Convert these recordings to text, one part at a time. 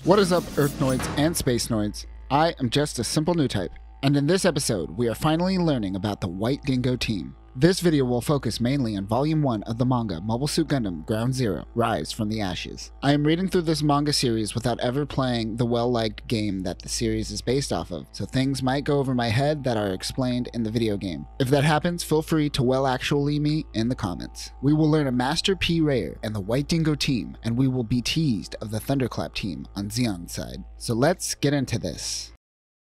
What is up, Earthnoids and Spacenoids? I am just a simple new type, and in this episode, we are finally learning about the White Dingo team. This video will focus mainly on Volume 1 of the manga Mobile Suit Gundam Ground Zero Rise from the Ashes. I am reading through this manga series without ever playing the well-liked game that the series is based off of, so things might go over my head that are explained in the video game. If that happens, feel free to actually me in the comments. We will learn a Master P. Rayer and the White Dingo team, and we will be teased of the Thunderclap team on Zeon's side. So let's get into this.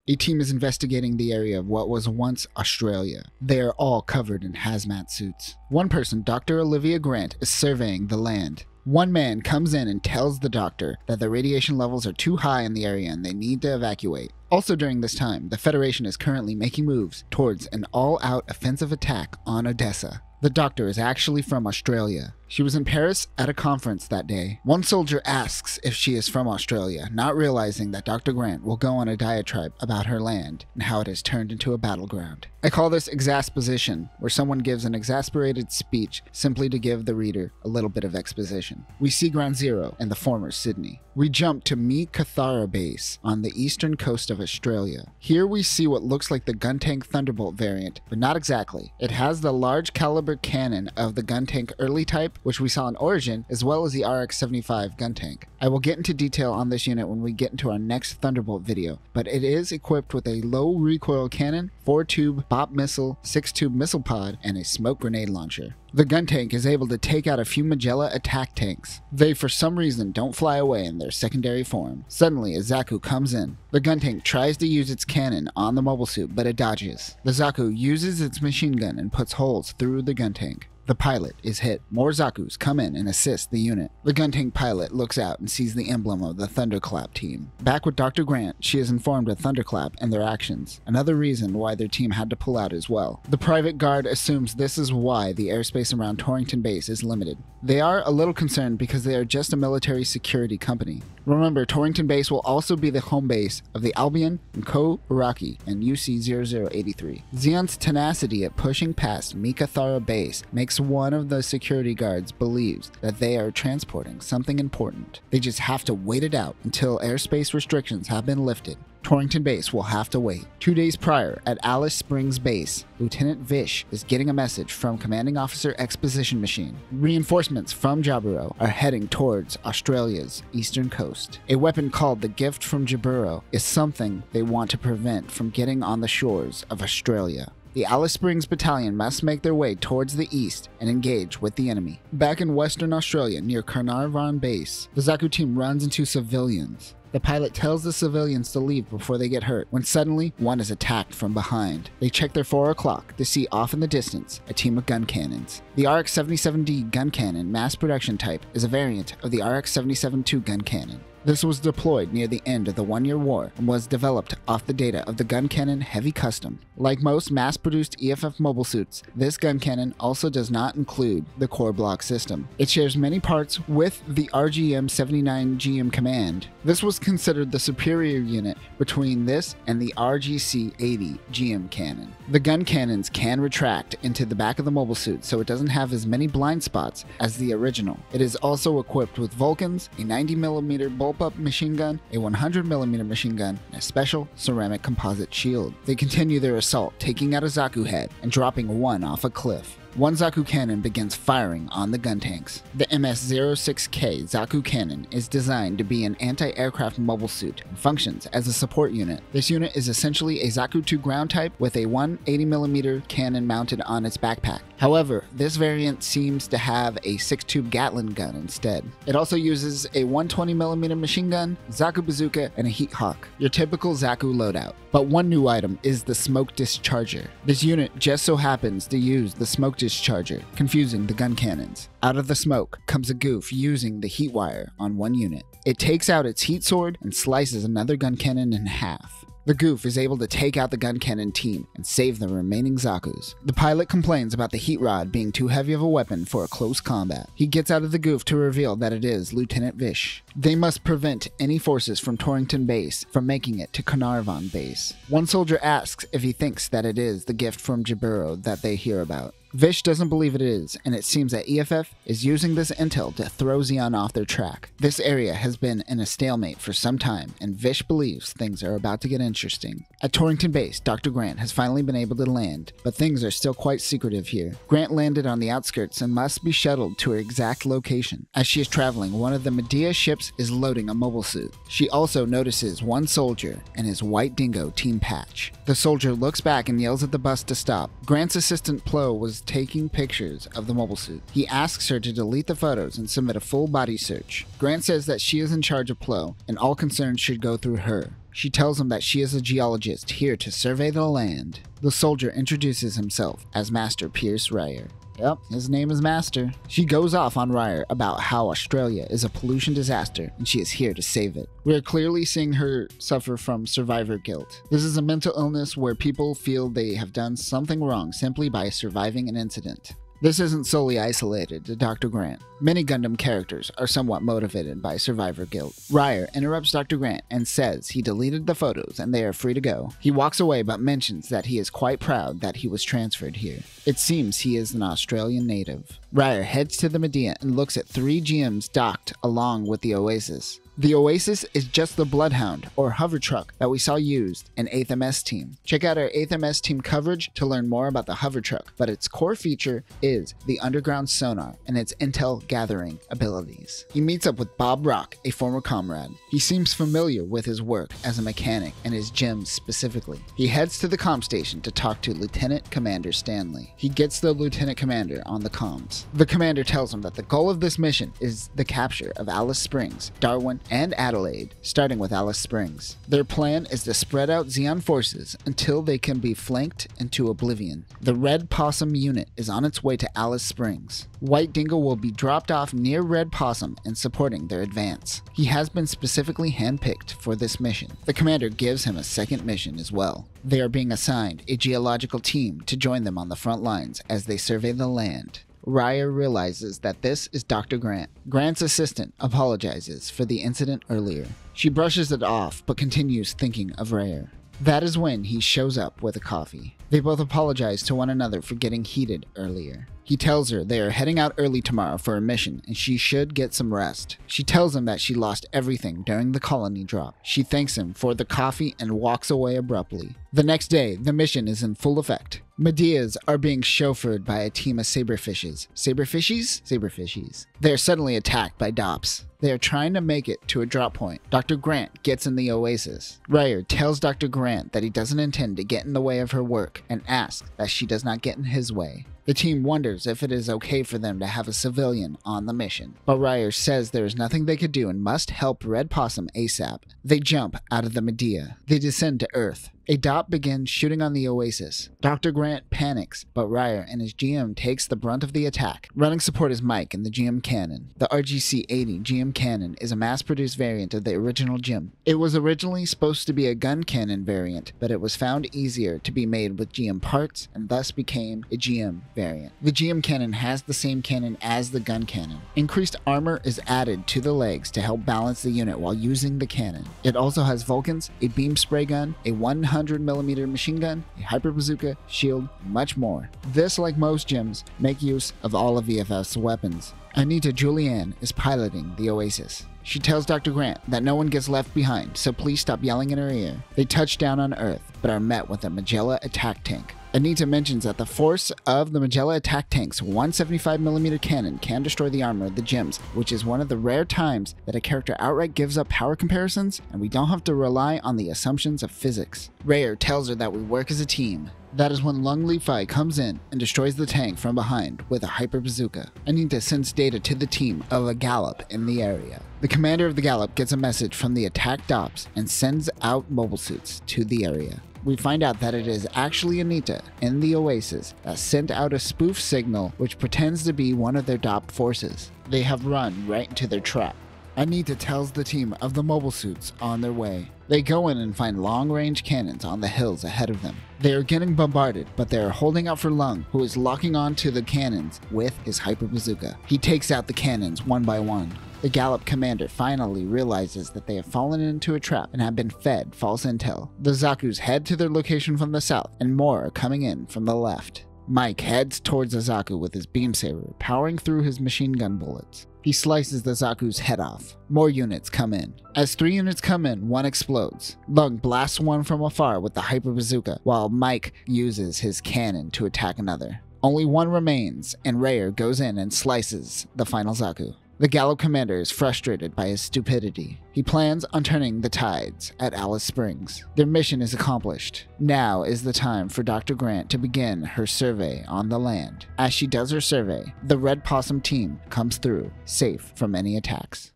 A team is investigating the area of what was once Australia. They are all covered in hazmat suits. One person, Dr. Olivia Grant, is surveying the land. One man comes in and tells the doctor that the radiation levels are too high in the area and they need to evacuate. Also during this time, the Federation is currently making moves towards an all-out offensive attack on Odessa. The doctor is actually from Australia. She was in Paris at a conference that day. One soldier asks if she is from Australia, not realizing that Dr. Grant will go on a diatribe about her land and how it has turned into a battleground. I call this exasposition, where someone gives an exasperated speech simply to give the reader a little bit of exposition. We see Ground Zero and the former Sydney. We jump to Meekatharra base on the eastern coast of Australia. Here we see what looks like the gun tank Thunderbolt variant, but not exactly. It has the large caliber cannon of the gun tank early type, which we saw in Origin, as well as the RX-75 gun tank. I will get into detail on this unit when we get into our next Thunderbolt video, but it is equipped with a low recoil cannon, 4-tube BOP missile, 6-tube missile pod, and a smoke grenade launcher. The gun tank is able to take out a few Magella attack tanks. They for some reason don't fly away in their secondary form. Suddenly a Zaku comes in. The gun tank tries to use its cannon on the mobile suit, but it dodges. The Zaku uses its machine gun and puts holes through the gun tank. The pilot is hit. More Zakus come in and assist the unit. The gun tank pilot looks out and sees the emblem of the Thunderclap team. Back with Dr. Grant, she is informed of Thunderclap and their actions, another reason why their team had to pull out as well. The private guard assumes this is why the airspace around Torrington Base is limited. They are a little concerned because they are just a military security company. Remember, Torrington Base will also be the home base of the Albion and Ko-Uraki and UC-0083. Zeon's tenacity at pushing past Meekatharra Base makes one of the security guards believes that they are transporting something important. They just have to wait it out until airspace restrictions have been lifted. Torrington Base will have to wait. 2 days prior, at Alice Springs Base, Lieutenant Vish is getting a message from Commanding Officer Exposition Machine. Reinforcements from Jaburo are heading towards Australia's eastern coast. A weapon called the Gift from Jaburo is something they want to prevent from getting on the shores of Australia. The Alice Springs Battalion must make their way towards the east and engage with the enemy. Back in Western Australia near Carnarvon Base, the Zaku team runs into civilians. The pilot tells the civilians to leave before they get hurt, when suddenly one is attacked from behind. They check their 4 o'clock to see off in the distance a team of gun cannons. The RX-77D gun cannon mass production type is a variant of the RX-77-2 gun cannon. This was deployed near the end of the 1-year war and was developed off the data of the gun cannon Heavy Custom. Like most mass-produced EFF mobile suits, this gun cannon also does not include the core block system. It shares many parts with the RGM-79 GM Command. This was considered the superior unit between this and the RGC-80 GM cannon. The gun cannons can retract into the back of the mobile suit, so it doesn't have as many blind spots as the original. It is also equipped with Vulcans, a 90mm bullpup machine gun, a 100mm machine gun, and a special ceramic composite shield. They continue their assault, taking out a Zaku head and dropping one off a cliff. One Zaku cannon begins firing on the gun tanks. The MS-06K Zaku cannon is designed to be an anti-aircraft mobile suit and functions as a support unit. This unit is essentially a Zaku 2 ground type with a 180mm cannon mounted on its backpack. However, this variant seems to have a 6-tube Gatling gun instead. It also uses a 120mm machine gun, Zaku bazooka, and a Heat Hawk, your typical Zaku loadout. But one new item is the smoke discharger. This unit just so happens to use the smoke discharger, confusing the gun cannons. Out of the smoke comes a goof using the heat wire on one unit. It takes out its heat sword and slices another gun cannon in half. The goof is able to take out the gun cannon team and save the remaining Zakus. The pilot complains about the heat rod being too heavy of a weapon for a close combat. He gets out of the goof to reveal that it is Lieutenant Vish. They must prevent any forces from Torrington Base from making it to Carnarvon Base. One soldier asks if he thinks that it is the gift from Jaburo that they hear about. Vish doesn't believe it is, and it seems that EFF is using this intel to throw Zeon off their track. This area has been in a stalemate for some time, and Vish believes things are about to get interesting. At Torrington Base, Dr. Grant has finally been able to land, but things are still quite secretive here. Grant landed on the outskirts and must be shuttled to her exact location. As she is traveling, one of the Medea ships is loading a mobile suit. She also notices one soldier and his White Dingo team patch. The soldier looks back and yells at the bus to stop. Grant's assistant Plo was taking pictures of the mobile suit. He asks her to delete the photos and submit a full body search. Grant says that she is in charge of Plo and all concerns should go through her. She tells him that she is a geologist here to survey the land. The soldier introduces himself as Master Pierce Ryer. Yep, his name is Master. She goes off on Ryer about how Australia is a pollution disaster and she is here to save it. We are clearly seeing her suffer from survivor guilt. This is a mental illness where people feel they have done something wrong simply by surviving an incident. This isn't solely isolated to Dr. Grant. Many Gundam characters are somewhat motivated by survivor guilt. Ryer interrupts Dr. Grant and says he deleted the photos and they are free to go. He walks away but mentions that he is quite proud that he was transferred here. It seems he is an Australian native. Ryer heads to the Medea and looks at 3 GMs docked along with the Oasis. The Oasis is just the Bloodhound, or hover truck, that we saw used in 8th MS Team. Check out our 8th MS Team coverage to learn more about the hover truck, but its core feature is the underground sonar and its intel gathering abilities. He meets up with Bob Rock, a former comrade. He seems familiar with his work as a mechanic and his gyms specifically. He heads to the comm station to talk to Lieutenant Commander Stanley. He gets the Lieutenant Commander on the comms. The commander tells him that the goal of this mission is the capture of Alice Springs, Darwin, and Adelaide, starting with Alice Springs. Their plan is to spread out Zeon forces until they can be flanked into oblivion. The Red Possum unit is on its way to Alice Springs. White Dingo will be dropped off near Red Possum and supporting their advance. He has been specifically handpicked for this mission. The commander gives him a second mission as well. They are being assigned a geological team to join them on the front lines as they survey the land. Ryer realizes that this is Dr. Grant. Grant's assistant apologizes for the incident earlier. She brushes it off but continues thinking of Ryer. That is when he shows up with a coffee. They both apologize to one another for getting heated earlier. He tells her they are heading out early tomorrow for a mission and she should get some rest. She tells him that she lost everything during the colony drop. She thanks him for the coffee and walks away abruptly. The next day, the mission is in full effect. Medeas are being chauffeured by a team of saberfishes. Saberfishies? Saberfishies. They are suddenly attacked by Dops. They are trying to make it to a drop point. Dr. Grant gets in the Oasis. Ryer tells Dr. Grant that he doesn't intend to get in the way of her work and asks that she does not get in his way. The team wonders if it is okay for them to have a civilian on the mission, but Ryer says there is nothing they could do and must help Red Possum ASAP. They jump out of the Medea. They descend to Earth. A Dop begins shooting on the Oasis. Dr. Grant panics, but Ryer and his GM takes the brunt of the attack. Running support is Mike and the GM cannon. The RGC-80 GM cannon is a mass-produced variant of the original GM. It was originally supposed to be a gun cannon variant, but it was found easier to be made with GM parts and thus became a GM variant. The GM cannon has the same cannon as the gun cannon. Increased armor is added to the legs to help balance the unit while using the cannon. It also has Vulcans, a beam spray gun, a 100mm machine gun, a hyper bazooka, shield, and much more. This, like most gyms, make use of all of VFF's weapons. Anita Julianne is piloting the Oasis. She tells Dr. Grant that no one gets left behind, so please stop yelling in her ear. They touch down on Earth, but are met with a Magella attack tank. Anita mentions that the force of the Magella attack tank's 175mm cannon can destroy the armor of the gyms, which is one of the rare times that a character outright gives up power comparisons, and we don't have to rely on the assumptions of physics. Ryer tells her that we work as a team. That is when Lung Li Fai comes in and destroys the tank from behind with a hyper bazooka. Anita sends data to the team of a Gallop in the area. The commander of the Gallop gets a message from the attack Dops and sends out mobile suits to the area. We find out that it is actually Anita in the Oasis that sent out a spoof signal which pretends to be one of their Dop forces. They have run right into their trap. Anita tells the team of the mobile suits on their way. They go in and find long-range cannons on the hills ahead of them. They are getting bombarded, but they are holding out for Lung, who is locking on to the cannons with his hyper bazooka. He takes out the cannons one by one. The Gallop commander finally realizes that they have fallen into a trap and have been fed false intel. The Zaku's head to their location from the south, and more are coming in from the left. Mike heads towards the Zaku with his beam saber, powering through his machine gun bullets. He slices the Zaku's head off. More units come in. As 3 units come in, one explodes. Lung blasts one from afar with the Hyper Bazooka, while Mike uses his cannon to attack another. Only one remains, and Rayer goes in and slices the final Zaku. The Gallop Commander is frustrated by his stupidity. He plans on turning the tides at Alice Springs. Their mission is accomplished. Now is the time for Dr. Grant to begin her survey on the land. As she does her survey, the Red Possum team comes through, safe from any attacks.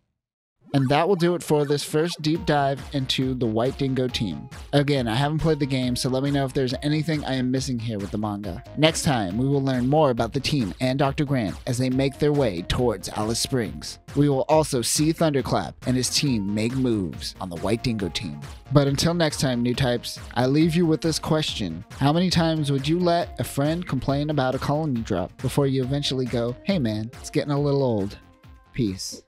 And that will do it for this first deep dive into the White Dingo team. Again, I haven't played the game, so let me know if there's anything I am missing here with the manga. Next time, we will learn more about the team and Dr. Grant as they make their way towards Alice Springs. We will also see Thunderclap and his team make moves on the White Dingo team. But until next time, new types, I leave you with this question. How many times would you let a friend complain about a colony drop before you eventually go, hey man, it's getting a little old? Peace.